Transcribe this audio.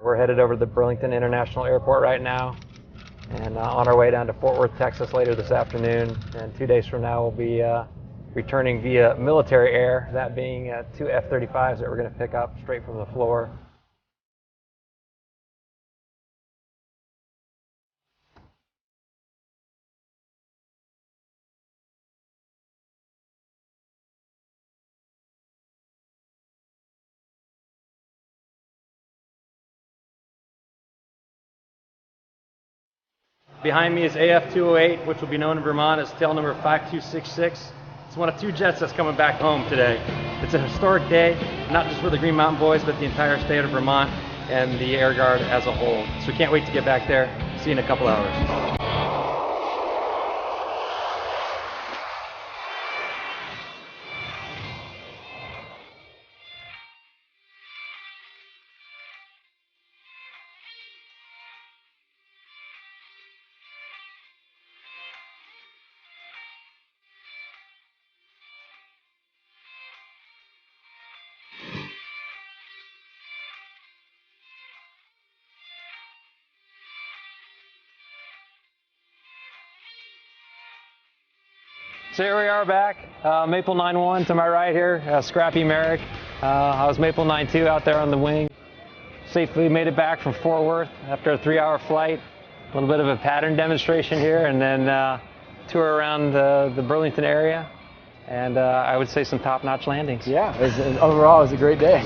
We're headed over to the Burlington International Airport right now, and on our way down to Fort Worth, Texas later this afternoon. And 2 days from now, we'll be returning via military air, that being 2 F-35's that we're going to pick up straight from the floor. Behind me is AF-208, which will be known in Vermont as tail number 5266. It's one of 2 jets that's coming back home today. It's a historic day, not just for the Green Mountain Boys, but the entire state of Vermont and the Air Guard as a whole. So we can't wait to get back there. See you in a couple hours. So here we are back, Maple 9-1 to my right here, Scrappy Marek. I was Maple 9-2 out there on the wing. Safely made it back from Fort Worth after a 3-hour flight. A little bit of a pattern demonstration here, and then tour around the Burlington area. And I would say some top-notch landings. Yeah, overall it was a great day.